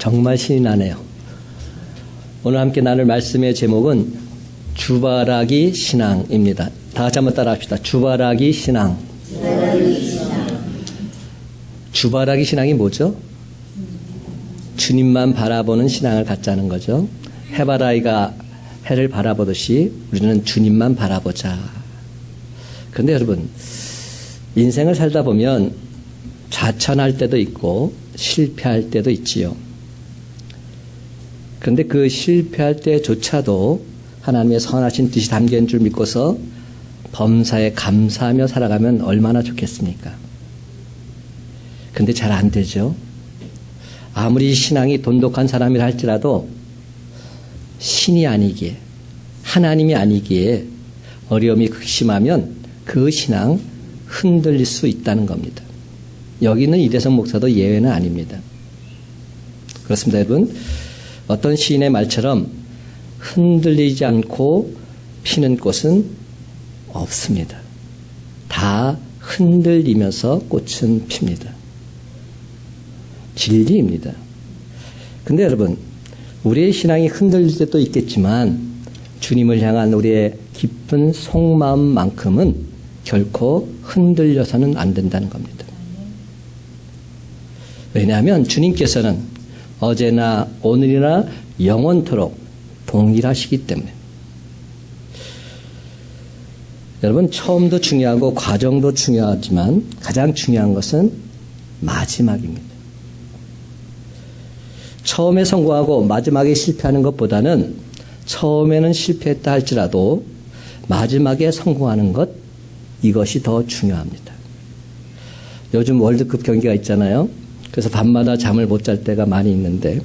정말 신이 나네요. 오늘 함께 나눌 말씀의 제목은 주바라기 신앙입니다. 다 같이 한번 따라 합시다. 주바라기 신앙. 주바라기 신앙이 뭐죠? 주님만 바라보는 신앙을 갖자는 거죠. 해바라기가 해를 바라보듯이 우리는 주님만 바라보자. 그런데 여러분, 인생을 살다 보면 좌천할 때도 있고 실패할 때도 있지요. 그런데 그 실패할 때조차도 하나님의 선하신 뜻이 담긴 줄 믿고서 범사에 감사하며 살아가면 얼마나 좋겠습니까? 그런데 잘 안 되죠. 아무리 신앙이 돈독한 사람이라 할지라도 신이 아니기에, 하나님이 아니기에 어려움이 극심하면 그 신앙 흔들릴 수 있다는 겁니다. 여기는 이대성 목사도 예외는 아닙니다. 그렇습니다, 여러분. 어떤 시인의 말처럼 흔들리지 않고 피는 꽃은 없습니다. 다 흔들리면서 꽃은 핍니다. 진리입니다. 근데 여러분, 우리의 신앙이 흔들릴 때도 있겠지만 주님을 향한 우리의 깊은 속마음만큼은 결코 흔들려서는 안 된다는 겁니다. 왜냐하면 주님께서는 어제나 오늘이나 영원토록 동일하시기 때문에. 여러분, 처음도 중요하고 과정도 중요하지만 가장 중요한 것은 마지막입니다. 처음에 성공하고 마지막에 실패하는 것보다는 처음에는 실패했다 할지라도 마지막에 성공하는 것, 이것이 더 중요합니다. 요즘 월드컵 경기가 있잖아요. 그래서 밤마다 잠을 못 잘 때가 많이 있는데,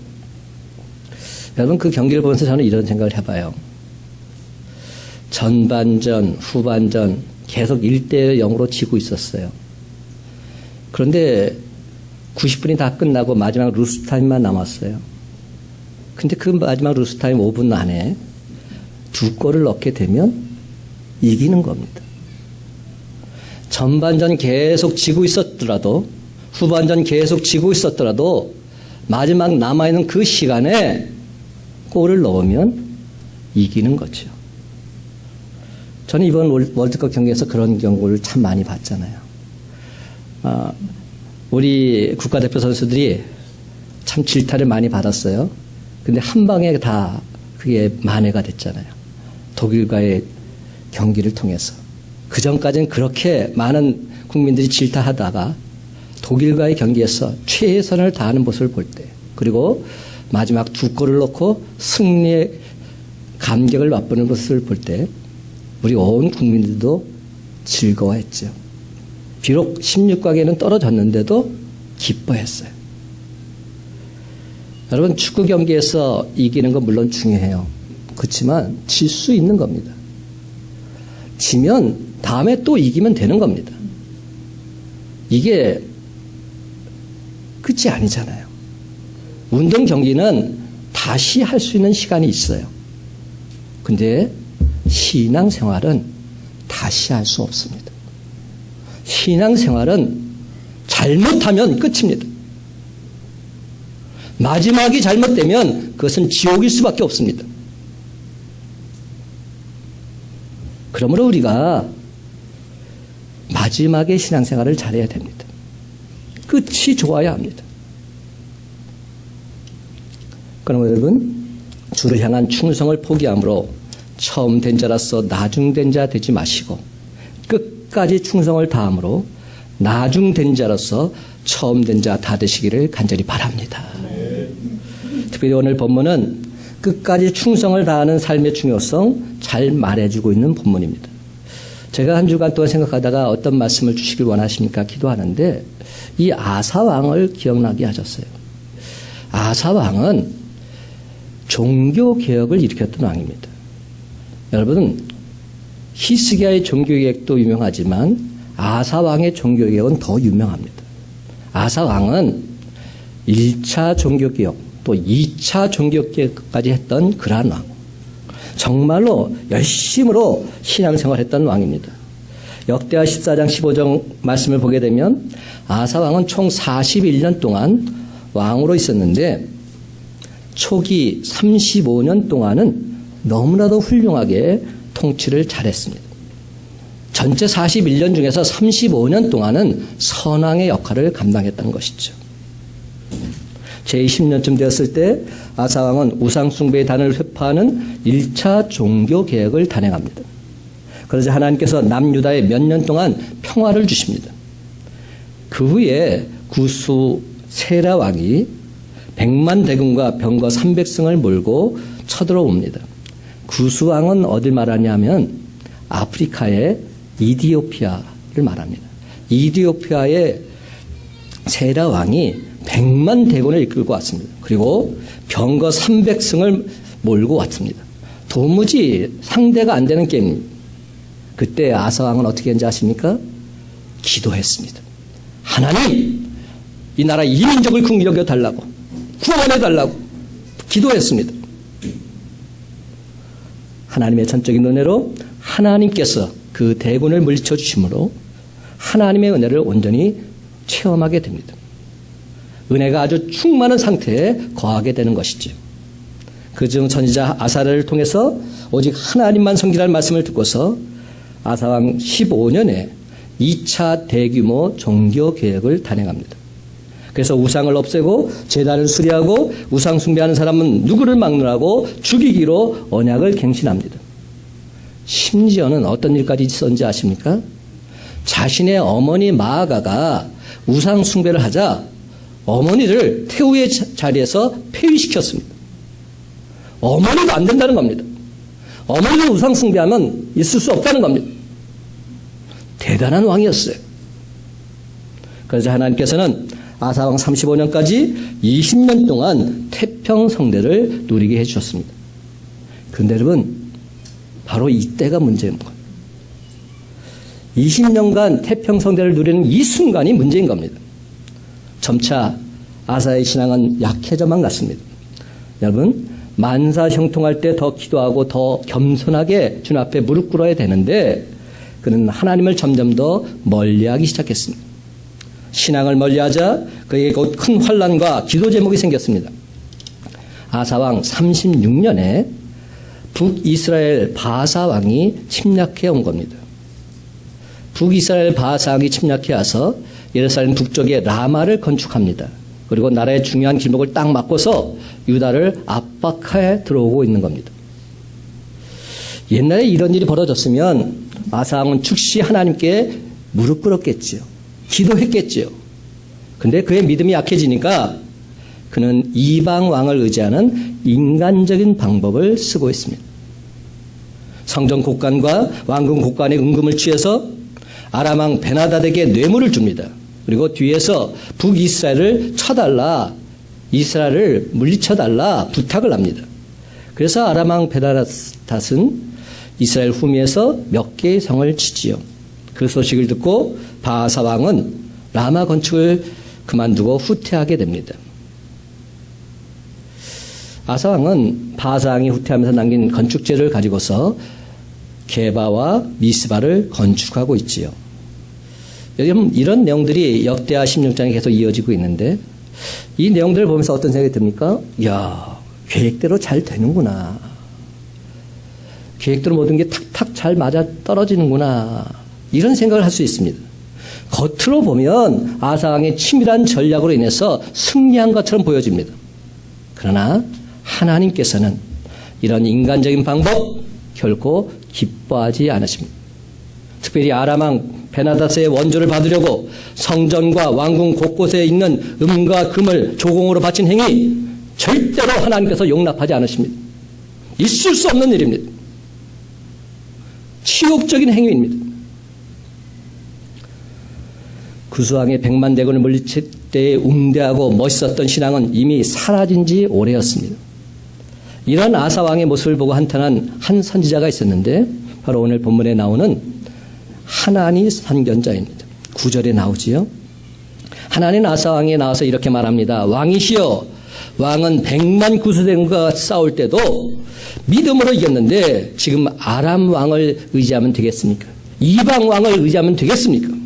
여러분, 그 경기를 보면서 저는 이런 생각을 해봐요. 전반전, 후반전 계속 1대0으로 지고 있었어요. 그런데 90분이 다 끝나고 마지막 루스타임만 남았어요. 근데 그 마지막 루스타임 5분 안에 2골을 넣게 되면 이기는 겁니다. 전반전 계속 지고 있었더라도, 후반전 계속 지고 있었더라도 마지막 남아있는 그 시간에 골을 넣으면 이기는 거죠. 저는 이번 월드컵 경기에서 그런 경고를 참 많이 봤잖아요. 우리 국가대표 선수들이 참 질타를 많이 받았어요. 근데 한 방에 다 그게 만회가 됐잖아요. 독일과의 경기를 통해서. 그 전까지는 그렇게 많은 국민들이 질타하다가 독일과의 경기에서 최선을 다하는 모습을 볼 때, 그리고 마지막 2골을 넣고 승리의 감격을 맛보는 모습을 볼 때 우리 온 국민들도 즐거워했죠. 비록 16강에는 떨어졌는데도 기뻐했어요. 여러분, 축구 경기에서 이기는 건 물론 중요해요. 그렇지만 질 수 있는 겁니다. 지면 다음에 또 이기면 되는 겁니다. 이게 끝이 아니잖아요. 운동 경기는 다시 할 수 있는 시간이 있어요. 근데 신앙생활은 다시 할 수 없습니다. 신앙생활은 잘못하면 끝입니다. 마지막이 잘못되면 그것은 지옥일 수밖에 없습니다. 그러므로 우리가 마지막에 신앙생활을 잘해야 됩니다. 끝이 좋아야 합니다. 그럼 여러분, 주를 향한 충성을 포기함으로 처음 된 자로서 나중된 자 되지 마시고 끝까지 충성을 다함으로 나중된 자로서 처음 된 자 다 되시기를 간절히 바랍니다. 특별히 오늘 본문은 끝까지 충성을 다하는 삶의 중요성 잘 말해주고 있는 본문입니다. 제가 한 주간 동안 생각하다가 어떤 말씀을 주시길 원하십니까? 기도하는데 이 아사왕을 기억나게 하셨어요. 아사왕은 종교개혁을 일으켰던 왕입니다. 여러분, 히스기야의 종교개혁도 유명하지만 아사왕의 종교개혁은 더 유명합니다. 아사왕은 1차 종교개혁 또 2차 종교개혁까지 했던 그러한 왕. 정말로 열심으로 신앙생활했던 왕입니다. 역대하 14장 15절 말씀을 보게 되면 아사왕은 총 41년 동안 왕으로 있었는데 초기 35년 동안은 너무나도 훌륭하게 통치를 잘했습니다. 전체 41년 중에서 35년 동안은 선왕의 역할을 감당했다는 것이죠. 제20년쯤 되었을 때 아사왕은 우상숭배의 단을 회파하는 1차 종교개혁을 단행합니다. 그러자 하나님께서 남유다에 몇 년 동안 평화를 주십니다. 그 후에 구수 세라 왕이 100만 대군과 병거 300승을 몰고 쳐들어옵니다. 구수 왕은 어딜 말하냐면 아프리카의 이디오피아를 말합니다. 이디오피아의 세라 왕이 100만 대군을 이끌고 왔습니다. 그리고 병거 300승을 몰고 왔습니다. 도무지 상대가 안 되는 게임입니다. 그때 아사 왕은 어떻게 했는지 아십니까? 기도했습니다. 하나님, 이 나라 이 민족을 긍휼히 여겨 달라고, 구원해 달라고 기도했습니다. 하나님의 전적인 은혜로 하나님께서 그 대군을 물리쳐 주심으로 하나님의 은혜를 온전히 체험하게 됩니다. 은혜가 아주 충만한 상태에 거하게 되는 것이죠. 그중 선지자 아사를 통해서 오직 하나님만 섬기라는 말씀을 듣고서 아사왕 15년에 2차 대규모 종교개혁을 단행합니다. 그래서 우상을 없애고 제단을 수리하고 우상 숭배하는 사람은 누구를 막느라고 죽이기로 언약을 갱신합니다. 심지어는 어떤 일까지 있었는지 아십니까? 자신의 어머니 마아가가 우상 숭배를 하자 어머니를 태우의 자리에서 폐위시켰습니다. 어머니도 안 된다는 겁니다. 어머니도 우상 숭배하면 있을 수 없다는 겁니다. 대단한 왕이었어요. 그래서 하나님께서는 아사왕 35년까지 20년 동안 태평성대를 누리게 해주셨습니다. 그런데 여러분, 바로 이때가 문제인 거예요. 20년간 태평성대를 누리는 이 순간이 문제인 겁니다. 점차 아사의 신앙은 약해져만 갔습니다. 여러분, 만사 형통할 때 더 기도하고 더 겸손하게 주님 앞에 무릎 꿇어야 되는데 그는 하나님을 점점 더 멀리하기 시작했습니다. 신앙을 멀리하자 그에게 곧 큰 환난과 기도 제목이 생겼습니다. 아사왕 36년에 북이스라엘 바사 왕이 침략해 온 겁니다. 북이스라엘 바사 왕이 침략해 와서 예루살렘 북쪽에 라마를 건축합니다. 그리고 나라의 중요한 길목을 딱 막고서 유다를 압박해 들어오고 있는 겁니다. 옛날에 이런 일이 벌어졌으면 아사왕은 즉시 하나님께 무릎 꿇었겠지요. 기도했겠지요. 근데 그의 믿음이 약해지니까 그는 이방 왕을 의지하는 인간적인 방법을 쓰고 있습니다. 성전 곡간과 왕궁 곡간의 은금을 취해서 아람 왕 베나닷에게 뇌물을 줍니다. 그리고 뒤에서 북이스라엘을 쳐달라, 이스라엘을 물리쳐달라 부탁을 합니다. 그래서 아람 왕 베나닷은 이스라엘 후미에서 몇 개의 성을 치지요. 그 소식을 듣고 바하사 왕은 라마 건축을 그만두고 후퇴하게 됩니다. 아사 왕은 바하사 왕이 후퇴하면서 남긴 건축재를 가지고서 게바와 미스바를 건축하고 있지요. 여러분, 이런 내용들이 역대하 16장에 계속 이어지고 있는데 이 내용들을 보면서 어떤 생각이 듭니까? 이야, 계획대로 잘 되는구나. 계획대로 모든 게 탁탁 잘 맞아 떨어지는구나. 이런 생각을 할 수 있습니다. 겉으로 보면 아사 왕의 치밀한 전략으로 인해서 승리한 것처럼 보여집니다. 그러나 하나님께서는 이런 인간적인 방법 결코 기뻐하지 않으십니다. 특별히 아람 왕 베나닷의 원조를 받으려고 성전과 왕궁 곳곳에 있는 음과 금을 조공으로 바친 행위 절대로 하나님께서 용납하지 않으십니다. 있을 수 없는 일입니다. 치욕적인 행위입니다. 구수왕의 100만 대군을 물리칠 때의 웅대하고 멋있었던 신앙은 이미 사라진 지 오래였습니다. 이런 아사왕의 모습을 보고 한탄한 한 선지자가 있었는데 바로 오늘 본문에 나오는 하나니 선견자입니다. 9절에 나오지요. 하나는 아사왕에 나와서 이렇게 말합니다. 왕이시여, 왕은 100만 구수대군과 싸울 때도 믿음으로 이겼는데 지금 아람 왕을 의지하면 되겠습니까? 이방 왕을 의지하면 되겠습니까?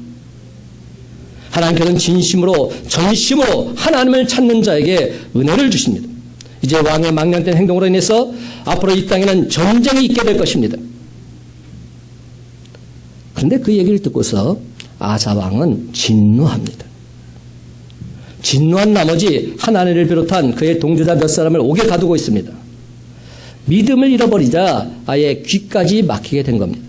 하나님께서는 진심으로 전심으로 하나님을 찾는 자에게 은혜를 주십니다. 이제 왕의 망령된 행동으로 인해서 앞으로 이 땅에는 전쟁이 있게 될 것입니다. 그런데 그 얘기를 듣고서 아사 왕은 진노합니다. 진노한 나머지 한 아내를 비롯한 그의 동조자 몇 사람을 옥에 가두고 있습니다. 믿음을 잃어버리자 아예 귀까지 막히게 된 겁니다.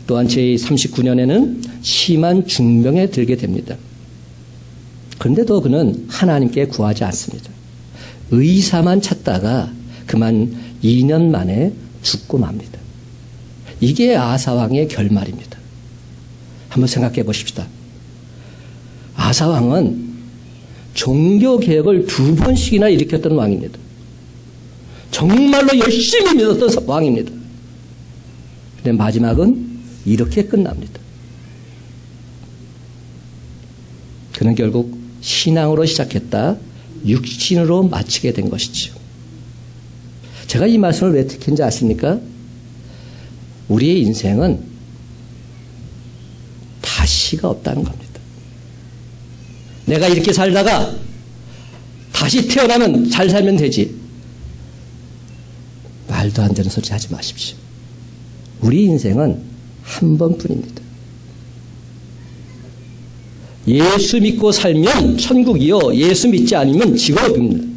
또한 제39년에는 심한 중병에 들게 됩니다. 그런데도 그는 하나님께 구하지 않습니다. 의사만 찾다가 그만 2년 만에 죽고 맙니다. 이게 아사왕의 결말입니다. 한번 생각해 보십시다. 아사왕은 종교개혁을 2번씩이나 일으켰던 왕입니다. 정말로 열심히 믿었던 왕입니다. 그런데 마지막은 이렇게 끝납니다. 그는 결국 신앙으로 시작했다 육신으로 마치게 된 것이죠. 제가 이 말씀을 왜 특히인지 아십니까? 우리의 인생은 다시가 없다는 겁니다. 내가 이렇게 살다가 다시 태어나면 잘 살면 되지. 말도 안 되는 소리 하지 마십시오. 우리 인생은 한 번뿐입니다. 예수 믿고 살면 천국이요, 예수 믿지 않으면 지옥입니다.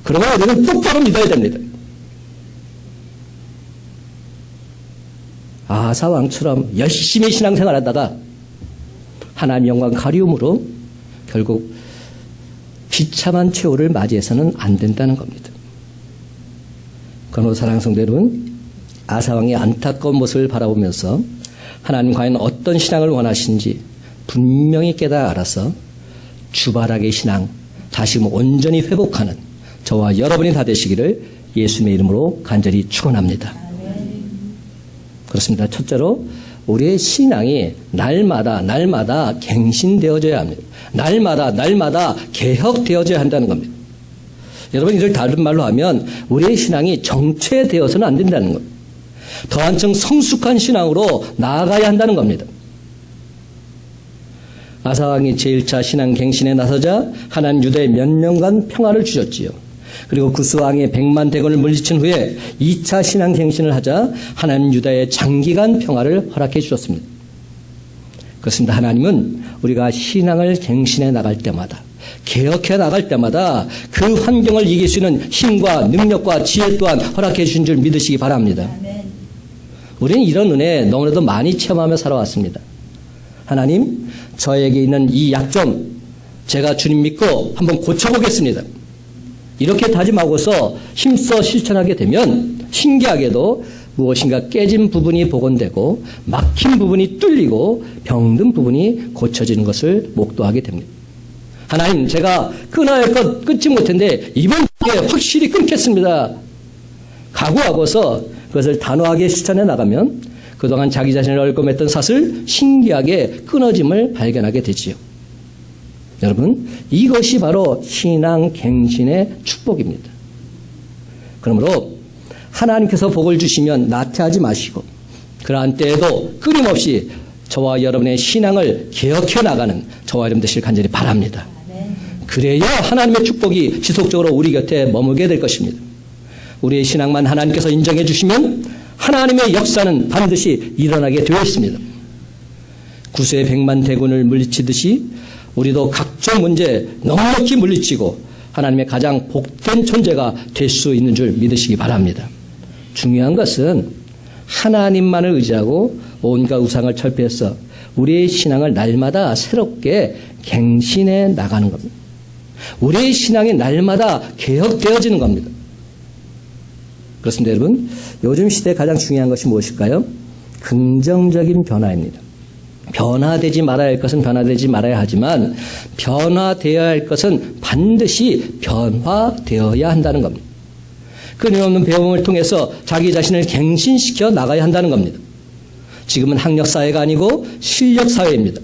그러면 우리는 똑바로 믿어야 됩니다. 아사 왕처럼 열심히 신앙생활하다가 하나님 영광 가리움으로 결국 비참한 최후를 맞이해서는 안 된다는 겁니다. 그러므로 사랑하는 성도 여러분, 아사 왕의 안타까운 모습을 바라보면서 하나님 과연 어떤 신앙을 원하시는지 분명히 깨달아 알아서 주바라기의 신앙 다시금 온전히 회복하는 저와 여러분이 다 되시기를 예수님의 이름으로 간절히 축원합니다. 그렇습니다. 첫째로 우리의 신앙이 날마다 갱신되어져야 합니다. 날마다 개혁되어져야 한다는 겁니다. 여러분, 이를 다른 말로 하면 우리의 신앙이 정체되어서는 안 된다는 겁니다. 더 한층 성숙한 신앙으로 나아가야 한다는 겁니다. 아사왕이 제1차 신앙 갱신에 나서자 하나님 유다에 몇 년간 평화를 주셨지요. 그리고 구스왕의 100만 대군을 물리친 후에 2차 신앙 갱신을 하자 하나님 유다에 장기간 평화를 허락해 주셨습니다. 그렇습니다. 하나님은 우리가 신앙을 갱신해 나갈 때마다, 개혁해 나갈 때마다 그 환경을 이길 수 있는 힘과 능력과 지혜 또한 허락해 주신 줄 믿으시기 바랍니다. 우리는 이런 은혜 너무나도 많이 체험하며 살아왔습니다. 하나님, 저에게 있는 이 약점 제가 주님 믿고 한번 고쳐보겠습니다. 이렇게 다짐하고서 힘써 실천하게 되면 신기하게도 무엇인가 깨진 부분이 복원되고 막힌 부분이 뚫리고 병든 부분이 고쳐지는 것을 목도하게 됩니다. 하나님, 제가 끊어야 할 것 끊지 못했는데 이번 주에 확실히 끊겠습니다. 각오하고서 그것을 단호하게 실천해 나가면 그동안 자기 자신을 얽어맸던 삿을 신기하게 끊어짐을 발견하게 되지요. 여러분, 이것이 바로 신앙 갱신의 축복입니다. 그러므로 하나님께서 복을 주시면 나태하지 마시고 그러한 때에도 끊임없이 저와 여러분의 신앙을 개혁해 나가는 저와 여러분 되시길 간절히 바랍니다. 그래야 하나님의 축복이 지속적으로 우리 곁에 머물게 될 것입니다. 우리의 신앙만 하나님께서 인정해 주시면 하나님의 역사는 반드시 일어나게 되어 있습니다. 구스의 100만 대군을 물리치듯이 우리도 각종 문제 넉넉히 물리치고 하나님의 가장 복된 존재가 될 수 있는 줄 믿으시기 바랍니다. 중요한 것은 하나님만을 의지하고 온갖 우상을 철폐해서 우리의 신앙을 날마다 새롭게 갱신해 나가는 겁니다. 우리의 신앙이 날마다 개혁되어지는 겁니다. 그렇습니다, 여러분. 요즘 시대에 가장 중요한 것이 무엇일까요? 긍정적인 변화입니다. 변화되지 말아야 할 것은 변화되지 말아야 하지만 변화되어야 할 것은 반드시 변화되어야 한다는 겁니다. 끊임없는 배움을 통해서 자기 자신을 갱신시켜 나가야 한다는 겁니다. 지금은 학력사회가 아니고 실력사회입니다.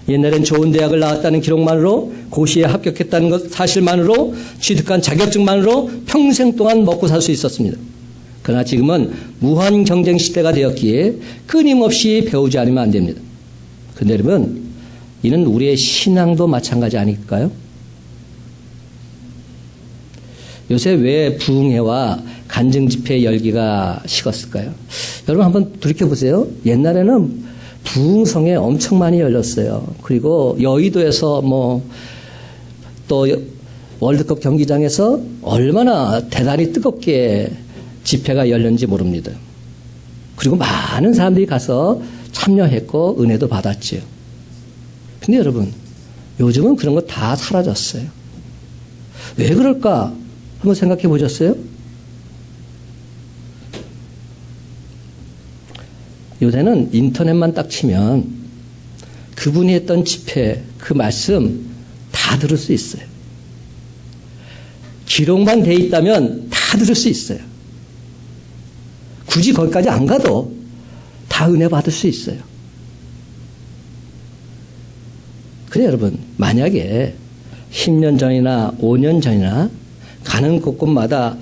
옛날엔 좋은 대학을 나왔다는 기록만으로, 고시에 합격했다는 것 사실만으로, 취득한 자격증만으로 평생 동안 먹고 살 수 있었습니다. 그러나 지금은 무한 경쟁 시대가 되었기에 끊임없이 배우지 않으면 안 됩니다. 그런데 여러분, 이는 우리의 신앙도 마찬가지 아닐까요? 요새 왜 부흥회와 간증집회 열기가 식었을까요? 여러분 한번 돌이켜보세요. 옛날에는 부흥성에 엄청 많이 열렸어요. 그리고 여의도에서 또 월드컵 경기장에서 얼마나 대단히 뜨겁게 집회가 열렸는지 모릅니다. 그리고 많은 사람들이 가서 참여했고 은혜도 받았지요. 근데 여러분, 요즘은 그런 거 다 사라졌어요. 왜 그럴까? 한번 생각해 보셨어요? 요새는 인터넷만 딱 치면 그분이 했던 집회, 그 말씀 다 들을 수 있어요. 기록만 돼 있다면 다 들을 수 있어요. 굳이 거기까지 안 가도 다 은혜 받을 수 있어요. 그래 여러분, 만약에 10년 전이나 5년 전이나 가는 곳곳마다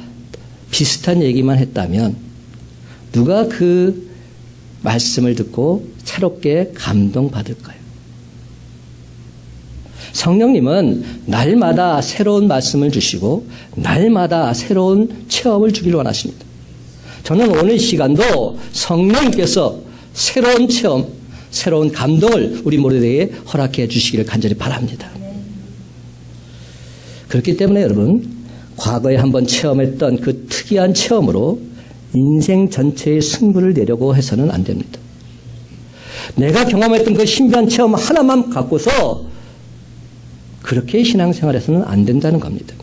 비슷한 얘기만 했다면 누가 그 말씀을 듣고 새롭게 감동받을까요? 성령님은 날마다 새로운 말씀을 주시고 날마다 새로운 체험을 주기를 원하십니다. 저는 오늘 시간도 성령님께서 새로운 체험, 새로운 감동을 우리 모두에게 허락해 주시기를 간절히 바랍니다. 그렇기 때문에 여러분, 과거에 한번 체험했던 그 특이한 체험으로 인생 전체의 승부를 내려고 해서는 안 됩니다. 내가 경험했던 그 신비한 체험 하나만 갖고서 그렇게 신앙생활에서는 안 된다는 겁니다.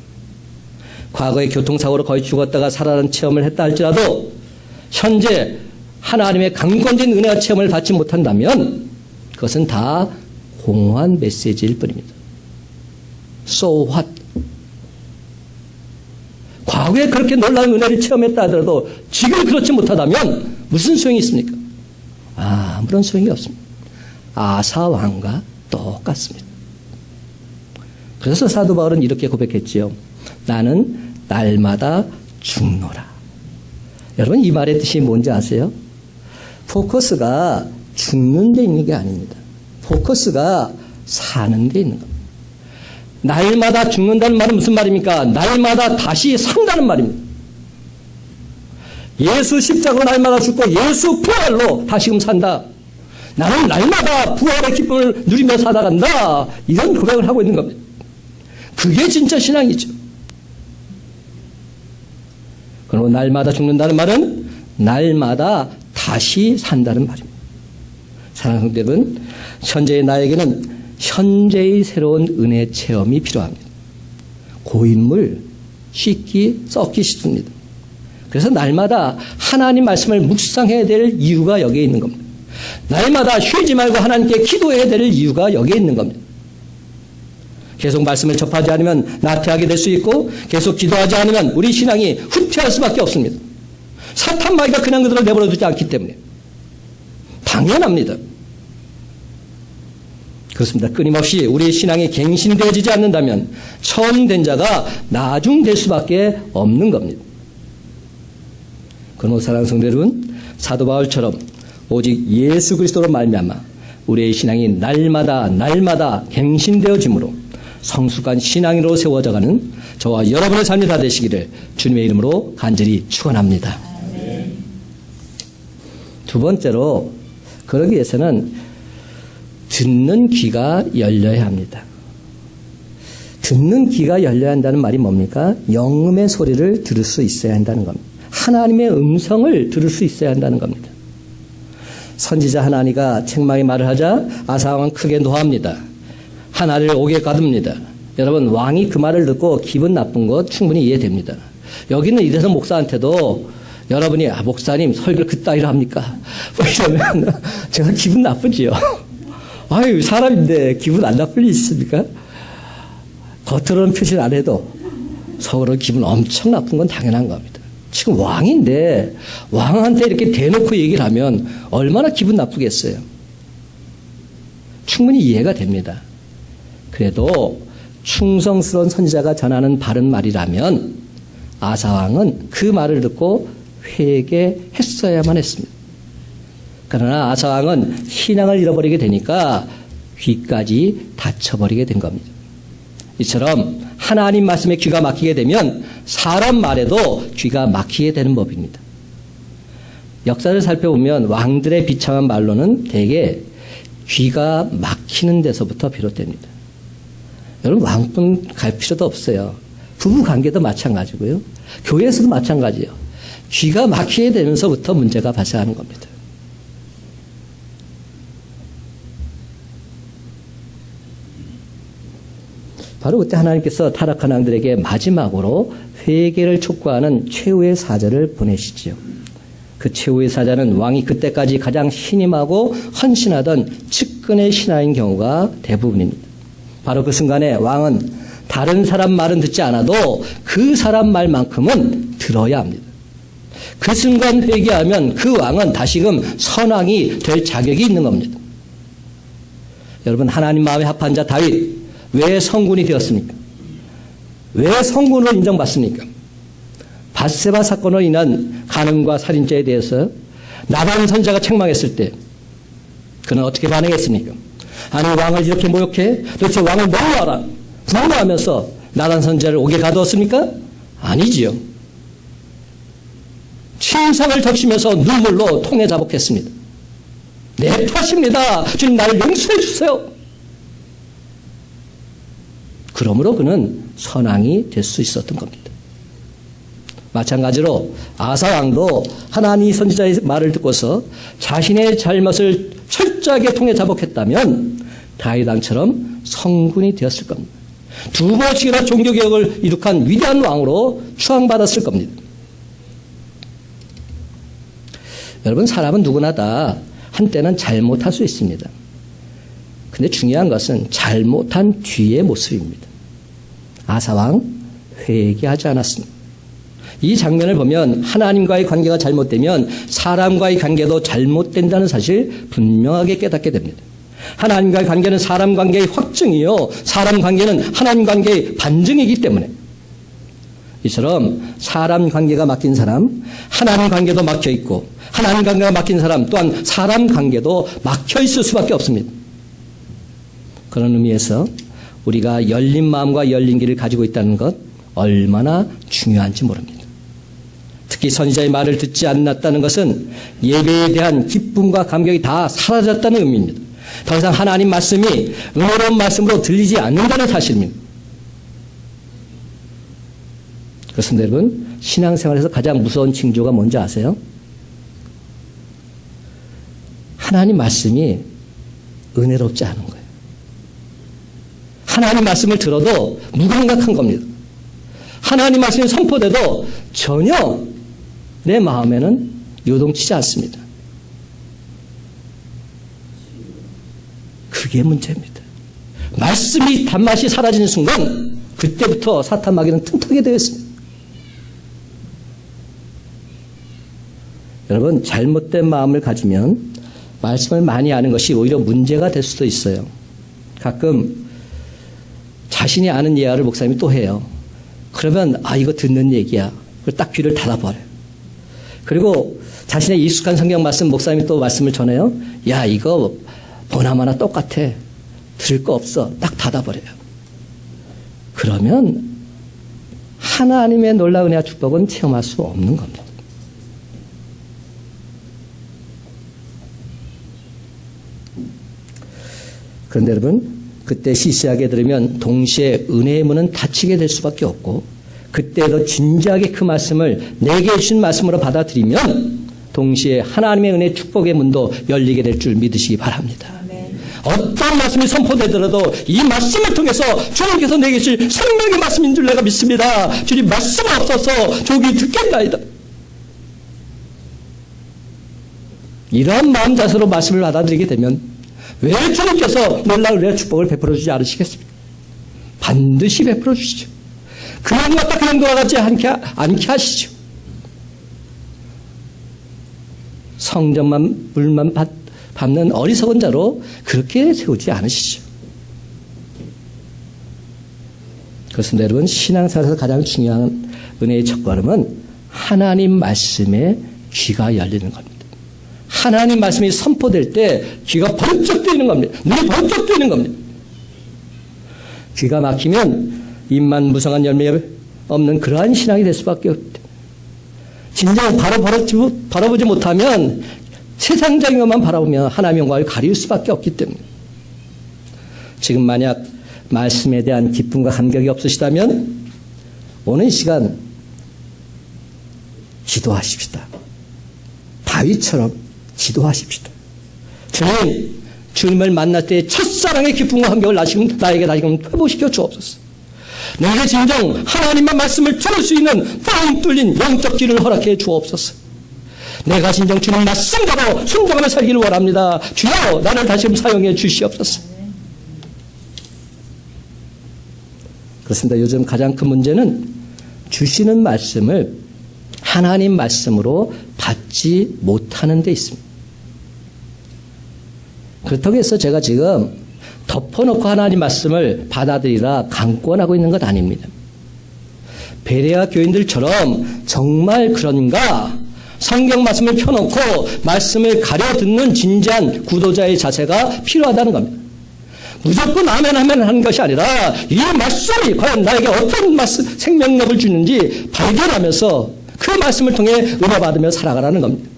과거에 교통사고로 거의 죽었다가 살아난 체험을 했다 할지라도 현재 하나님의 강권된 은혜와 체험을 받지 못한다면 그것은 다 공허한 메시지일 뿐입니다. So what? 과거에 그렇게 놀라운 은혜를 체험했다 하더라도 지금 그렇지 못하다면 무슨 소용이 있습니까? 아무런 소용이 없습니다. 아사 왕과 똑같습니다. 그래서 사도 바울은 이렇게 고백했지요. 나는 날마다 죽노라. 여러분, 이 말의 뜻이 뭔지 아세요? 포커스가 죽는 데 있는 게 아닙니다. 포커스가 사는 데 있는 겁니다. 날마다 죽는다는 말은 무슨 말입니까? 날마다 다시 산다는 말입니다. 예수 십자가로 날마다 죽고 예수 부활로 다시금 산다. 나는 날마다 부활의 기쁨을 누리며 살아간다. 이런 고백을 하고 있는 겁니다. 그게 진짜 신앙이죠. 그리고 날마다 죽는다는 말은 날마다 다시 산다는 말입니다. 사랑하는 성도 여러분, 현재의 나에게는 현재의 새로운 은혜 체험이 필요합니다. 고인물 씻기 썩기 쉽습니다. 그래서 날마다 하나님 말씀을 묵상해야 될 이유가 여기에 있는 겁니다. 날마다 쉬지 말고 하나님께 기도해야 될 이유가 여기에 있는 겁니다. 계속 말씀을 접하지 않으면 나태하게 될 수 있고 계속 기도하지 않으면 우리 신앙이 후퇴할 수밖에 없습니다. 사탄 마귀가 그냥 그들을 내버려 두지 않기 때문에 당연합니다. 그렇습니다. 끊임없이 우리의 신앙이 갱신되어지지 않는다면 처음 된 자가 나중 될 수밖에 없는 겁니다. 그러므로 사랑하는 성도 여러분, 사도 바울처럼 오직 예수 그리스도로 말미암아 우리의 신앙이 날마다 갱신되어짐으로 성숙한 신앙인으로 세워져가는 저와 여러분의 삶이 다 되시기를 주님의 이름으로 간절히 축원합니다. 두 번째로, 그러기 위해서는 듣는 귀가 열려야 합니다. 듣는 귀가 열려야 한다는 말이 뭡니까? 영음의 소리를 들을 수 있어야 한다는 겁니다. 하나님의 음성을 들을 수 있어야 한다는 겁니다. 선지자 하나니가 책망의 말을 하자 아사왕은 크게 노합니다. 하나를 옥에 가둡니다. 여러분, 왕이 그 말을 듣고 기분 나쁜 것 충분히 이해됩니다. 여기는 이래서 목사한테도 여러분이 목사님 설교를 그따위로 합니까? 이러면 제가 기분 나쁘지요. 아유, 사람인데 기분 안 나쁠 일 있습니까? 겉으로는 표시를 안 해도 속으로 기분 엄청 나쁜 건 당연한 겁니다. 지금 왕인데 왕한테 이렇게 대놓고 얘기를 하면 얼마나 기분 나쁘겠어요. 충분히 이해가 됩니다. 그래도 충성스러운 선지자가 전하는 바른 말이라면 아사왕은 그 말을 듣고 회개했어야만 했습니다. 그러나 아사왕은 신앙을 잃어버리게 되니까 귀까지 닫혀버리게 된 겁니다. 이처럼 하나님 말씀에 귀가 막히게 되면 사람 말에도 귀가 막히게 되는 법입니다. 역사를 살펴보면 왕들의 비참한 말로는 대개 귀가 막히는 데서부터 비롯됩니다. 여러분, 왕뿐 갈 필요도 없어요. 부부 관계도 마찬가지고요. 교회에서도 마찬가지예요. 귀가 막히게 되면서부터 문제가 발생하는 겁니다. 바로 그때 하나님께서 타락한 왕들에게 마지막으로 회개를 촉구하는 최후의 사자를 보내시지요. 그 최후의 사자는 왕이 그때까지 가장 신임하고 헌신하던 측근의 신하인 경우가 대부분입니다. 바로 그 순간에 왕은 다른 사람 말은 듣지 않아도 그 사람 말만큼은 들어야 합니다. 그 순간 회개하면 그 왕은 다시금 선왕이 될 자격이 있는 겁니다. 여러분, 하나님 마음에 합한 자 다윗 왜 성군이 되었습니까? 왜 성군으로 인정받습니까? 밧세바 사건으로 인한 간음과 살인죄에 대해서 나단 선지자가 책망했을 때 그는 어떻게 반응했습니까? 아니, 왕을 이렇게 모욕해? 도대체 왕을 너무하라! 분노하면서 나단 선지자를 옥에 가두었습니까? 아니지요. 침상을 적시면서 눈물로 통에 자복했습니다. 내 탓입니다. 주님, 나를 용서해 주세요. 그러므로 그는 선왕이 될 수 있었던 겁니다. 마찬가지로 아사 왕도 하나님 선지자의 말을 듣고서 자신의 잘못을 철저하게 통해 자복했다면 다윗 왕처럼 성군이 되었을 겁니다. 두 번씩이나 종교개혁을 이룩한 위대한 왕으로 추앙받았을 겁니다. 여러분, 사람은 누구나 다 한때는 잘못할 수 있습니다. 근데 중요한 것은 잘못한 뒤의 모습입니다. 아사왕 회개하지 않았습니다. 이 장면을 보면 하나님과의 관계가 잘못되면 사람과의 관계도 잘못된다는 사실 분명하게 깨닫게 됩니다. 하나님과의 관계는 사람 관계의 확증이요, 사람 관계는 하나님 관계의 반증이기 때문에 이처럼 사람 관계가 막힌 사람, 하나님 관계도 막혀있고 하나님 관계가 막힌 사람 또한 사람 관계도 막혀있을 수밖에 없습니다. 그런 의미에서 우리가 열린 마음과 열린 길을 가지고 있다는 것 얼마나 중요한지 모릅니다. 특히 선지자의 말을 듣지 않았다는 것은 예배에 대한 기쁨과 감격이 다 사라졌다는 의미입니다. 더 이상 하나님 말씀이 은혜로운 말씀으로 들리지 않는다는 사실입니다. 그렇습니다, 여러분. 신앙생활에서 가장 무서운 징조가 뭔지 아세요? 하나님 말씀이 은혜롭지 않은 거예요. 하나님 말씀을 들어도 무감각한 겁니다. 하나님 말씀이 선포돼도 전혀 내 마음에는 요동치지 않습니다. 그게 문제입니다. 말씀이 단맛이 사라지는 순간 그때부터 사탄 마귀는 틈타게 되어 있습니다. 여러분, 잘못된 마음을 가지면 말씀을 많이 아는 것이 오히려 문제가 될 수도 있어요. 가끔 자신이 아는 예화를 목사님이 또 해요. 그러면 이거 듣는 얘기야. 그걸 딱 귀를 닫아버려요. 그리고 자신의 익숙한 성경 말씀 목사님이 또 말씀을 전해요. 야, 이거 보나마나 똑같아. 들을 거 없어. 딱 닫아버려요. 그러면 하나님의 놀라운 은혜와 축복은 체험할 수 없는 겁니다. 그런데 여러분, 그때 시시하게 들으면 동시에 은혜의 문은 닫히게 될 수밖에 없고 그때 더 진지하게 그 말씀을 내게 주신 말씀으로 받아들이면 동시에 하나님의 은혜 축복의 문도 열리게 될 줄 믿으시기 바랍니다. 아멘. 어떤 말씀이 선포되더라도 이 말씀을 통해서 주님께서 내게 주신 생명의 말씀인 줄 내가 믿습니다. 주님 말씀 없어서 조기 듣겠나이다. 이러한 마음 자세로 말씀을 받아들이게 되면 왜 주님께서 놀라운 은혜와 축복을 베풀어 주지 않으시겠습니까? 반드시 베풀어 주시죠. 그냥 왔다 그냥 돌아가지 않게 하시죠. 성전만 물만 밟는 어리석은 자로 그렇게 세우지 않으시죠. 그렇습니다, 여러분. 신앙생활에서 가장 중요한 은혜의 첫걸음은 하나님 말씀에 귀가 열리는 겁니다. 하나님 말씀이 선포될 때 귀가 번쩍 뜨이는 겁니다. 눈이 번쩍 뜨이는 겁니다. 귀가 막히면 입만 무성한 열매 없는 그러한 신앙이 될 수밖에 없다. 진정 바라보지 못하면 세상적인 것만 바라보며 하나님의 영광을 가릴 수밖에 없기 때문에 지금 만약 말씀에 대한 기쁨과 감격이 없으시다면 오는 시간 기도하십시다. 다윗처럼 기도하십시다. 주님을 만날 때의 첫사랑의 기쁨과 감격을 나에게 다시금 회복시켜 주옵소서. 내게 진정 하나님만 말씀을 들을 수 있는 뻥 뚫린 영적 귀를 허락해 주옵소서. 내가 진정 주님 말씀대로 순종하며 살기를 원합니다. 주여 나를 다시금 사용해 주시옵소서. 그렇습니다. 요즘 가장 큰 문제는 주시는 말씀을 하나님 말씀으로 받지 못하는 데 있습니다. 그렇다고 해서 제가 지금 덮어놓고 하나님 말씀을 받아들이라 강권하고 있는 것 아닙니다. 베레아 교인들처럼 정말 그런가 성경 말씀을 펴놓고 말씀을 가려 듣는 진지한 구도자의 자세가 필요하다는 겁니다. 무조건 아멘 하는 것이 아니라 이 말씀이 과연 나에게 어떤 생명력을 주는지 발견하면서 그 말씀을 통해 은혜 받으며 살아가라는 겁니다.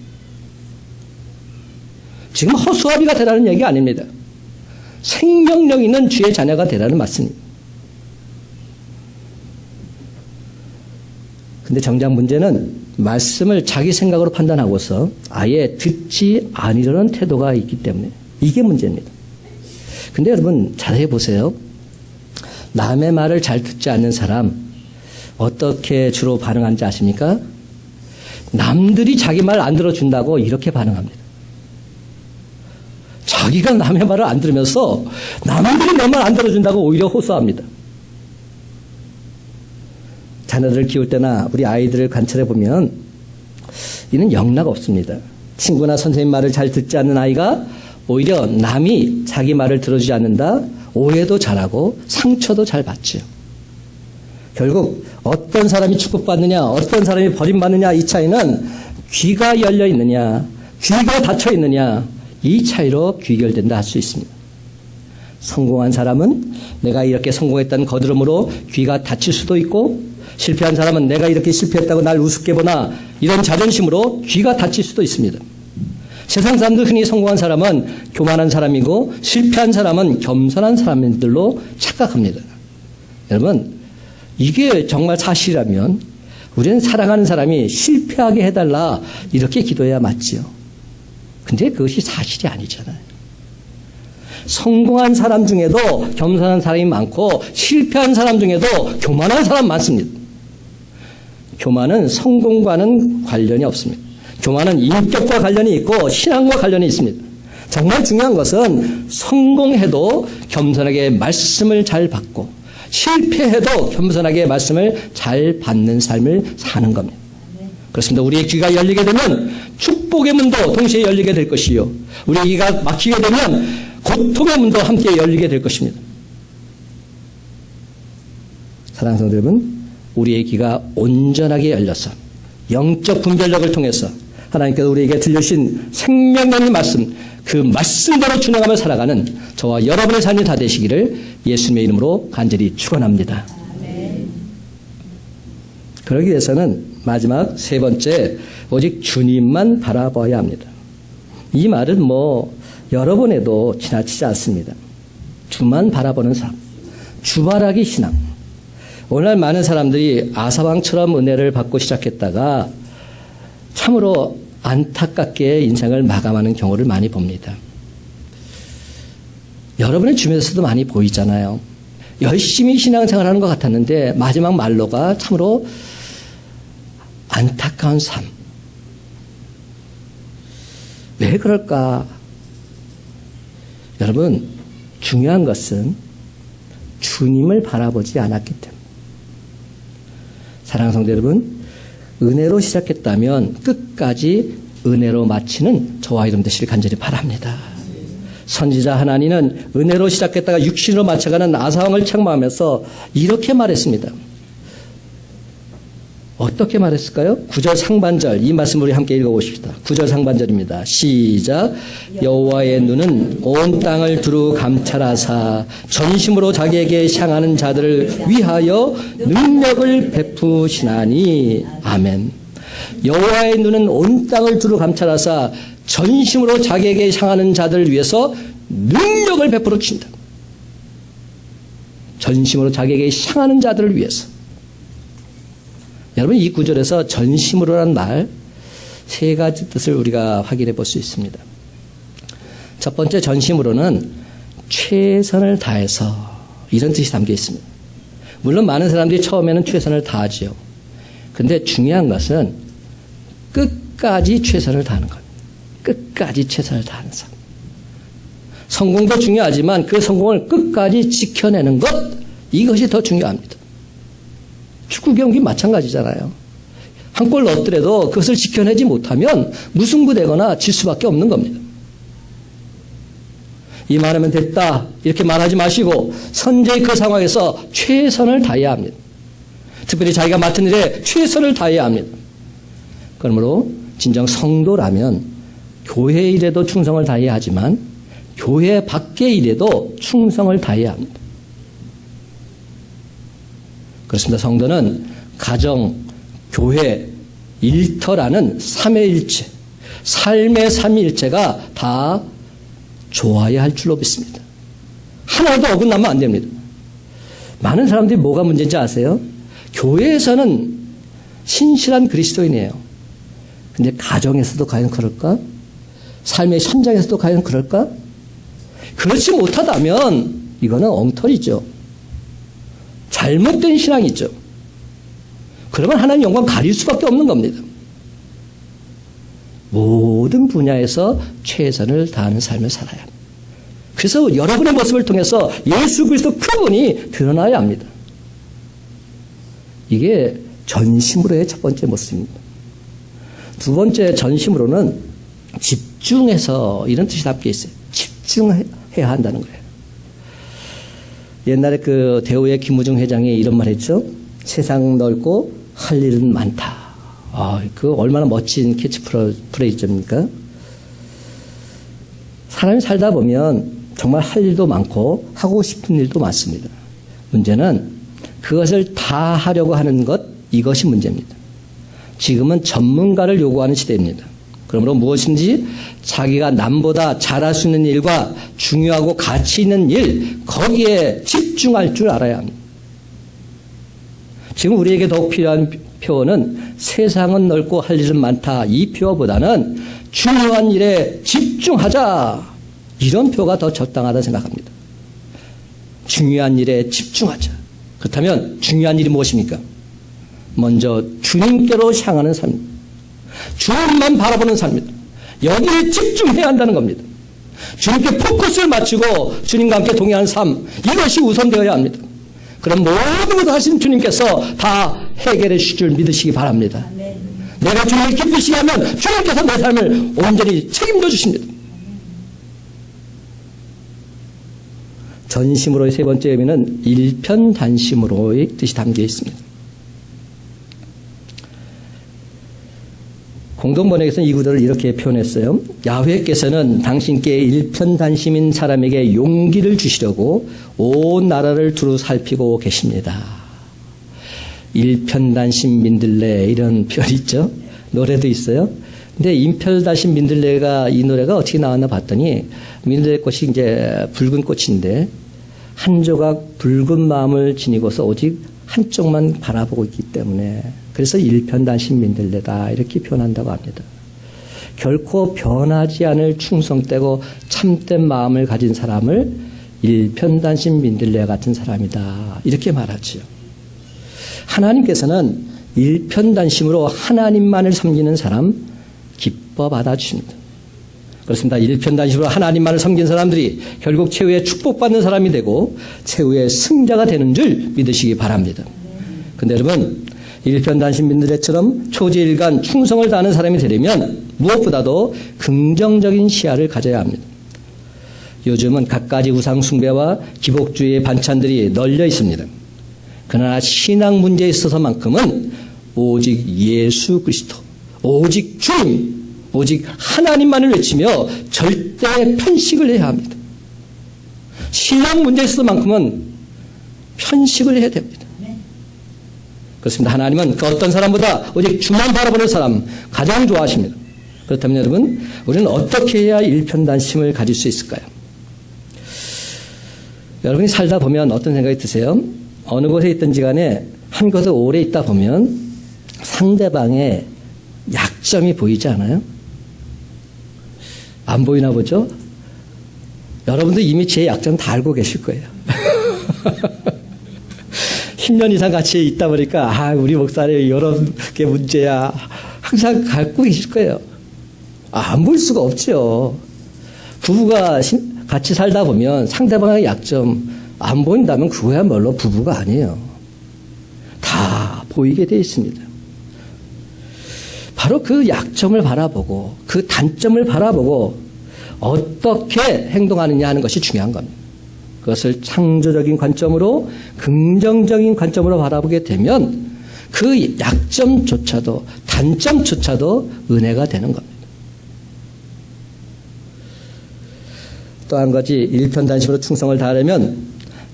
지금 허수아비가 되라는 얘기 아닙니다. 생명력 있는 주의 자녀가 되라는 말씀입니다. 근데 정작 문제는 말씀을 자기 생각으로 판단하고서 아예 듣지 아니려는 태도가 있기 때문에 이게 문제입니다. 근데 여러분 자세히 보세요. 남의 말을 잘 듣지 않는 사람 어떻게 주로 반응하는지 아십니까? 남들이 자기 말 안 들어준다고 이렇게 반응합니다. 자기가 남의 말을 안 들으면서 남들이 내 말 안 들어준다고 오히려 호소합니다. 자녀들을 키울 때나 우리 아이들을 관찰해 보면 이는 영락 없습니다. 친구나 선생님 말을 잘 듣지 않는 아이가 오히려 남이 자기 말을 들어주지 않는다 오해도 잘하고 상처도 잘 받죠. 결국 어떤 사람이 축복받느냐 어떤 사람이 버림받느냐 이 차이는 귀가 열려 있느냐 귀가 닫혀 있느냐 이 차이로 귀결된다 할 수 있습니다. 성공한 사람은 내가 이렇게 성공했다는 거드름으로 귀가 닫힐 수도 있고 실패한 사람은 내가 이렇게 실패했다고 날 우습게 보나 이런 자존심으로 귀가 닫힐 수도 있습니다. 세상 사람들 흔히 성공한 사람은 교만한 사람이고 실패한 사람은 겸손한 사람들로 착각합니다. 여러분 이게 정말 사실이라면 우리는 사랑하는 사람이 실패하게 해달라 이렇게 기도해야 맞지요. 근데 그것이 사실이 아니잖아요. 성공한 사람 중에도 겸손한 사람이 많고 실패한 사람 중에도 교만한 사람 많습니다. 교만은 성공과는 관련이 없습니다. 교만은 인격과 관련이 있고 신앙과 관련이 있습니다. 정말 중요한 것은 성공해도 겸손하게 말씀을 잘 받고 실패해도 겸손하게 말씀을 잘 받는 삶을 사는 겁니다. 그렇습니다. 우리의 귀가 열리게 되면 축복의 문도 동시에 열리게 될 것이요. 우리의 귀가 막히게 되면 고통의 문도 함께 열리게 될 것입니다. 사랑하는 성도 여러분, 우리의 귀가 온전하게 열려서 영적 분별력을 통해서 하나님께서 우리에게 들려주신 생명력의 말씀, 그 말씀대로 준행하며 살아가는 저와 여러분의 삶이 다 되시기를 예수님의 이름으로 간절히 축원합니다. 그러기 위해서는 마지막 세 번째, 오직 주님만 바라봐야 합니다. 이 말은 여러 번 해도 지나치지 않습니다. 주만 바라보는 삶, 주바라기 신앙. 오늘날 많은 사람들이 아사왕처럼 은혜를 받고 시작했다가 참으로 안타깝게 인생을 마감하는 경우를 많이 봅니다. 여러분의 주변에서도 많이 보이잖아요. 열심히 신앙생활하는 것 같았는데 마지막 말로가 참으로 안타까운 삶. 왜 그럴까? 여러분, 중요한 것은 주님을 바라보지 않았기 때문에. 사랑하는 성도 여러분, 은혜로 시작했다면 끝까지 은혜로 마치는 저와 여러분 되시길 간절히 바랍니다. 선지자 하나니는 은혜로 시작했다가 육신으로 마쳐가는 아사왕을 책망하면서 이렇게 말했습니다. 어떻게 말했을까요? 9절 상반절 이 말씀을 우리 함께 읽어보십시다. 9절 상반절입니다. 시작. 여호와의 눈은 온 땅을 두루 감찰하사 전심으로 자기에게 향하는 자들을 위하여 능력을 베푸시나니. 아멘. 여호와의 눈은 온 땅을 두루 감찰하사 전심으로 자기에게 향하는 자들을 위해서 능력을 베풀어 주신다. 전심으로 자기에게 향하는 자들을 위해서. 여러분 이 구절에서 전심으로란 말 세 가지 뜻을 우리가 확인해 볼 수 있습니다. 첫 번째 전심으로는 최선을 다해서 이런 뜻이 담겨 있습니다. 물론 많은 사람들이 처음에는 최선을 다하지요. 그런데 중요한 것은 끝까지 최선을 다하는 겁니다. 끝까지 최선을 다하는 삶. 성공도 중요하지만 그 성공을 끝까지 지켜내는 것, 이것이 더 중요합니다. 축구 경기 마찬가지잖아요. 한 골 넣었더라도 그것을 지켜내지 못하면 무승부되거나 질 수밖에 없는 겁니다. 이만하면 됐다 이렇게 말하지 마시고 선제의 그 상황에서 최선을 다해야 합니다. 특별히 자기가 맡은 일에 최선을 다해야 합니다. 그러므로 진정 성도라면 교회 일에도 충성을 다해야 하지만 교회 밖의 일에도 충성을 다해야 합니다. 그렇습니다. 성도는 가정, 교회, 일터라는 삼위일체, 삶의 삼위일체가 다 좋아야 할 줄로 믿습니다. 하나도 어긋나면 안 됩니다. 많은 사람들이 뭐가 문제인지 아세요? 교회에서는 신실한 그리스도인이에요. 근데 가정에서도 과연 그럴까? 삶의 현장에서도 과연 그럴까? 그렇지 못하다면 이거는 엉터리죠. 잘못된 신앙이죠. 그러면 하나님 영광 가릴 수밖에 없는 겁니다. 모든 분야에서 최선을 다하는 삶을 살아야 합니다. 그래서 여러분의 모습을 통해서 예수 그리스도 그분이 드러나야 합니다. 이게 전심으로의 첫 번째 모습입니다. 두 번째 전심으로는 집중해서 이런 뜻이 담겨 있어요. 집중해야 한다는 거예요. 옛날에 그 대우의 김무중 회장이 이런 말 했죠. 세상 넓고 할 일은 많다. 그 얼마나 멋진 캐치프레이즈입니까? 사람이 살다 보면 정말 할 일도 많고 하고 싶은 일도 많습니다. 문제는 그것을 다 하려고 하는 것, 이것이 문제입니다. 지금은 전문가를 요구하는 시대입니다. 그러므로 무엇인지 자기가 남보다 잘할 수 있는 일과 중요하고 가치 있는 일, 거기에 집중할 줄 알아야 합니다. 지금 우리에게 더욱 필요한 표현은 세상은 넓고 할 일은 많다. 이 표보다는 중요한 일에 집중하자. 이런 표가 더 적당하다 생각합니다. 중요한 일에 집중하자. 그렇다면 중요한 일이 무엇입니까? 먼저 주님께로 향하는 삶입니다. 주님만 바라보는 삶입니다. 여기에 집중해야 한다는 겁니다. 주님께 포커스를 맞추고 주님과 함께 동행하는 삶, 이것이 우선되어야 합니다. 그럼 모든 것을 하시는 주님께서 다 해결해 주실 줄 믿으시기 바랍니다. 내가 주님을 기쁘시게 하면 주님께서 내 삶을 온전히 책임져 주십니다. 전심으로의 세 번째 의미는 일편단심으로의 뜻이 담겨 있습니다. 공동번역에서는 이 구절을 이렇게 표현했어요. 야훼께서는 당신께 일편단심인 사람에게 용기를 주시려고 온 나라를 두루 살피고 계십니다. 일편단심 민들레 이런 표현이 있죠. 노래도 있어요. 근데 인편단심 민들레가 이 노래가 어떻게 나왔나 봤더니 민들레 꽃이 이제 붉은 꽃인데 한 조각 붉은 마음을 지니고서 오직 한쪽만 바라보고 있기 때문에 그래서 일편단심 민들레다 이렇게 표현한다고 합니다. 결코 변하지 않을 충성되고 참된 마음을 가진 사람을 일편단심 민들레 같은 사람이다 이렇게 말하지요. 하나님께서는 일편단심으로 하나님만을 섬기는 사람 기뻐 받아주십니다. 그렇습니다. 일편단심으로 하나님만을 섬긴 사람들이 결국 최후의 축복받는 사람이 되고 최후의 승자가 되는 줄 믿으시기 바랍니다. 근데 여러분 일편단심 민들레처럼 초지일간 충성을 다하는 사람이 되려면 무엇보다도 긍정적인 시야를 가져야 합니다. 요즘은 갖가지 우상 숭배와 기복주의의 반찬들이 널려 있습니다. 그러나 신앙 문제에 있어서만큼은 오직 예수 그리스도, 오직 주님, 오직 하나님만을 외치며 절대 편식을 해야 합니다. 신앙 문제에 있어서만큼은 편식을 해야 됩니다. 그렇습니다. 하나님은 그 어떤 사람보다 오직 주만 바라보는 사람 가장 좋아하십니다. 그렇다면 여러분, 우리는 어떻게 해야 일편단심을 가질 수 있을까요? 여러분이 살다 보면 어떤 생각이 드세요? 어느 곳에 있든지 간에 한 곳에 오래 있다 보면 상대방의 약점이 보이지 않아요? 안 보이나 보죠? 여러분도 이미 제 약점 다 알고 계실 거예요. 10년 이상 같이 있다 보니까 우리 목사님 이런 게 문제야 항상 갖고 계실 거예요. 안 볼 수가 없죠. 부부가 같이 살다 보면 상대방의 약점 안 보인다면 그거야말로 부부가 아니에요. 다 보이게 돼 있습니다. 바로 그 약점을 바라보고 그 단점을 바라보고 어떻게 행동하느냐 하는 것이 중요한 겁니다. 그것을 창조적인 관점으로 긍정적인 관점으로 바라보게 되면 그 약점조차도 단점조차도 은혜가 되는 겁니다. 또 한 가지 일편단심으로 충성을 다하려면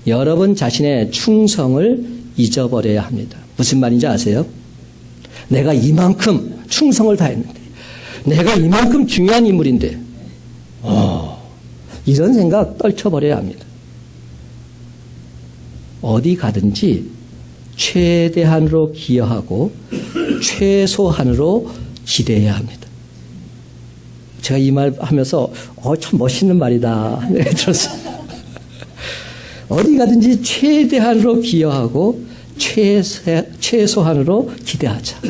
여러분 자신의 충성을 잊어버려야 합니다. 무슨 말인지 아세요? 내가 이만큼 충성을 다했는데, 내가 이만큼 중요한 인물인데, 이런 생각 떨쳐버려야 합니다. 어디 가든지 최대한으로 기여하고 최소한으로 기대해야 합니다. 제가 이 말 하면서 참 멋있는 말이다 들었어요. 어디 가든지 최대한으로 기여하고 최소한으로 기대하자.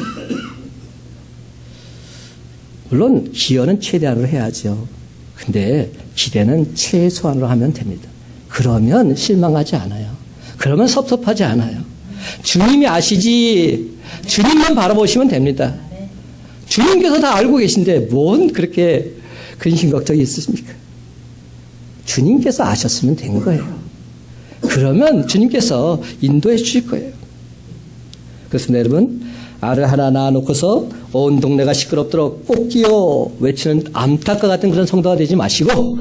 물론 기여는 최대한으로 해야죠. 근데 기대는 최소한으로 하면 됩니다. 그러면 실망하지 않아요. 그러면 섭섭하지 않아요. 주님이 아시지, 주님만 바라보시면 됩니다. 주님께서 다 알고 계신데 뭔 그렇게 근심 걱정이 있으십니까? 주님께서 아셨으면 된 거예요. 그러면 주님께서 인도해 주실 거예요. 그렇습니다, 여러분. 알을 하나 낳아놓고서 온 동네가 시끄럽도록 꽃기어 외치는 암탉과 같은 그런 성도가 되지 마시고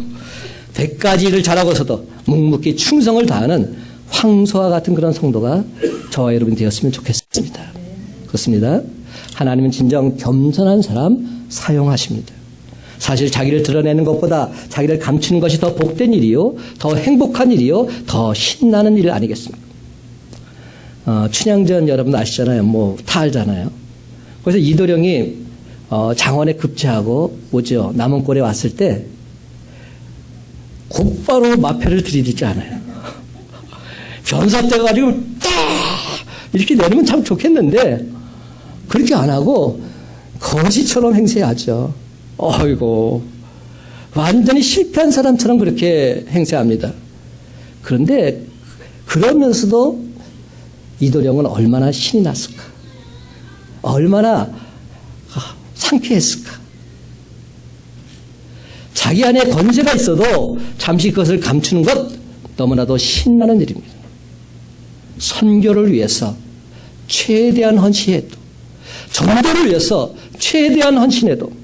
100가지 일을 잘하고서도 묵묵히 충성을 다하는 황소와 같은 그런 성도가 저와 여러분이 되었으면 좋겠습니다. 그렇습니다. 하나님은 진정 겸손한 사람 사용하십니다. 사실 자기를 드러내는 것보다 자기를 감추는 것이 더 복된 일이요, 더 행복한 일이요, 더 신나는 일 아니겠습니까? 춘향전 여러분 아시잖아요. 다 알잖아요. 그래서 이도령이 장원에 급제하고 오죠. 남원골에 왔을 때 곧바로 마패를 들이대지 않아요. 변사돼가지고 딱 이렇게 내리면 참 좋겠는데 그렇게 안 하고 거지처럼 행세하죠. 어이고, 완전히 실패한 사람처럼 그렇게 행세합니다. 그런데 그러면서도 이도령은 얼마나 신이 났을까? 얼마나 상쾌했을까? 자기 안에 권세가 있어도 잠시 그것을 감추는 것 너무나도 신나는 일입니다. 선교를 위해서 최대한 헌신해도, 전도를 위해서 최대한 헌신해도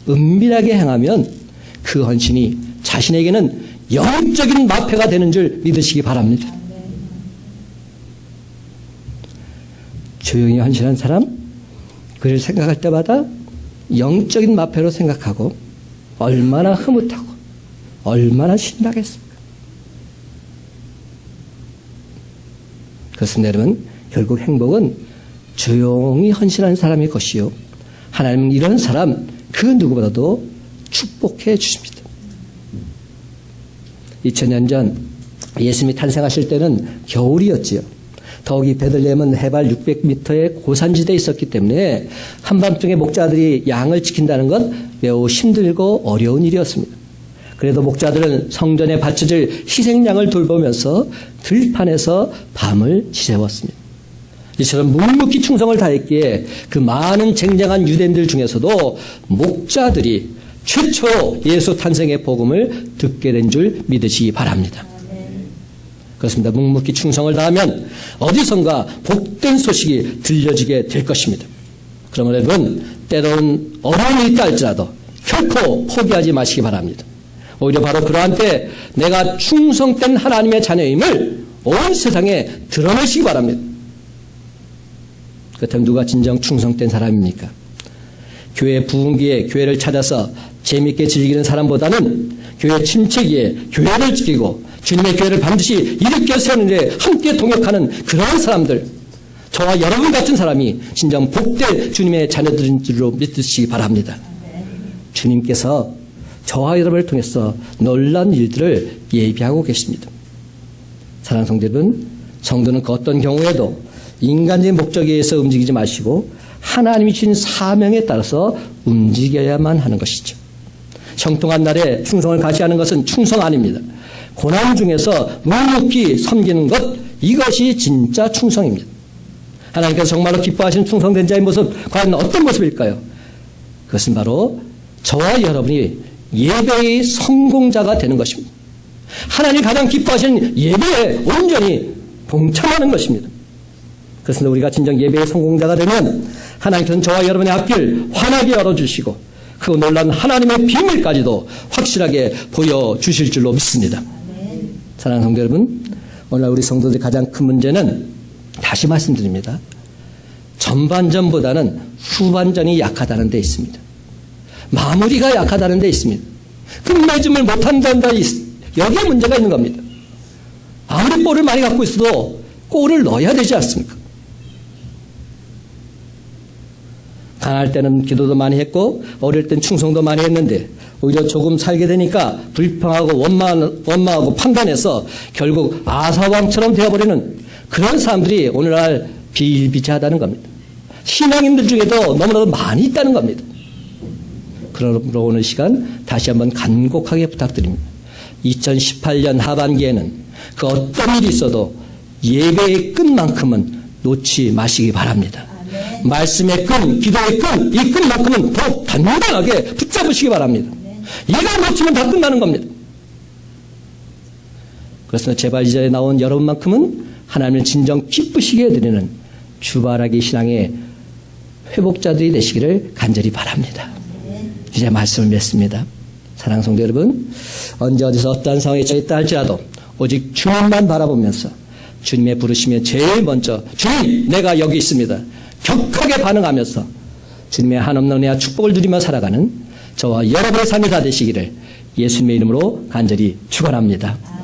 은밀하게 행하면 그 헌신이 자신에게는 영적인 마패가 되는 줄 믿으시기 바랍니다. 조용히 헌신한 사람, 그를 생각할 때마다 영적인 마패로 생각하고 얼마나 흐뭇하고 얼마나 신나겠습니까? 그렇습니다, 여러분. 결국 행복은 조용히 헌신한 사람의 것이요, 하나님은 이런 사람 그 누구보다도 축복해 주십니다. 2000년 전 예수님이 탄생하실 때는 겨울이었지요. 더욱이 베들레헴은 해발 600m의 고산지대에 있었기 때문에 한밤중에 목자들이 양을 지킨다는 건 매우 힘들고 어려운 일이었습니다. 그래도 목자들은 성전에 바쳐질 희생양을 돌보면서 들판에서 밤을 지새웠습니다. 이처럼 묵묵히 충성을 다했기에 그 많은 쟁쟁한 유대인들 중에서도 목자들이 최초 예수 탄생의 복음을 듣게 된 줄 믿으시기 바랍니다. 그렇습니다. 묵묵히 충성을 다하면 어디선가 복된 소식이 들려지게 될 것입니다. 그러므로 여러분, 때로는 어려움이 있다 할지라도 결코 포기하지 마시기 바랍니다. 오히려 바로 그러한 때 내가 충성된 하나님의 자녀임을 온 세상에 드러내시기 바랍니다. 그렇다면 누가 진정 충성된 사람입니까? 교회 부흥기에 교회를 찾아서 재미있게 즐기는 사람보다는 교회 침체기에 교회를 지키고 주님의 교회를 반드시 일으켜 세우는 데 함께 동역하는 그러한 사람들, 저와 여러분 같은 사람이 진정 복된 주님의 자녀들인 줄로 믿으시기 바랍니다. 주님께서 저와 여러분을 통해서 놀라운 일들을 예비하고 계십니다. 사랑하는 성도 여러분, 성도는 그 어떤 경우에도 인간적인 목적에 의해서 움직이지 마시고 하나님이 주신 사명에 따라서 움직여야만 하는 것이죠. 형통한 날에 충성을 가시하는 것은 충성 아닙니다. 고난 중에서 묵묵히 섬기는 것, 이것이 진짜 충성입니다. 하나님께서 정말로 기뻐하시는 충성된 자의 모습, 과연 어떤 모습일까요? 그것은 바로 저와 여러분이 예배의 성공자가 되는 것입니다. 하나님이 가장 기뻐하시는 예배에 온전히 동참하는 것입니다. 그래서 우리가 진정 예배의 성공자가 되면 하나님께서는 저와 여러분의 앞길 환하게 열어주시고 그 놀라운 하나님의 비밀까지도 확실하게 보여주실 줄로 믿습니다. 사랑하는 성도 여러분, 오늘 우리 성도들의 가장 큰 문제는 다시 말씀드립니다. 전반전보다는 후반전이 약하다는 데 있습니다. 마무리가 약하다는 데 있습니다. 끝맺음을 못한다는 데 여기에 문제가 있는 겁니다. 아무리 볼을 많이 갖고 있어도 골을 넣어야 되지 않습니까? 가난할 때는 기도도 많이 했고 어릴 땐 충성도 많이 했는데 오히려 조금 살게 되니까 불평하고 원망하고 판단해서 결국 아사왕처럼 되어버리는 그런 사람들이 오늘날 비일비재하다는 겁니다. 신앙인들 중에도 너무나도 많이 있다는 겁니다. 그러므로 오늘 시간 다시 한번 간곡하게 부탁드립니다. 2018년 하반기에는 그 어떤 일이 있어도 예배의 끈만큼은 놓지 마시기 바랍니다. 말씀의 끈, 기도의 끈, 이 끈만큼은 더욱 단단하게 붙잡으시기 바랍니다. 이가 놓치면 다 끝나는 겁니다. 그렇습니다. 제발 이 자리에 나온 여러분만큼은 하나님을 진정 기쁘시게 해드리는 주바라기 신앙의 회복자들이 되시기를 간절히 바랍니다. 이제 말씀을 맺습니다. 사랑하는 성도 여러분, 언제 어디서 어떠한 상황에 처했다 할지라도 오직 주님만 바라보면서 주님의 부르시면 제일 먼저 주님, 내가 여기 있습니다. 격하게 반응하면서 주님의 한없는 은혜와 축복을 누리며 살아가는 저와 여러분의 삶이 다 되시기를 예수님의 이름으로 간절히 축원합니다.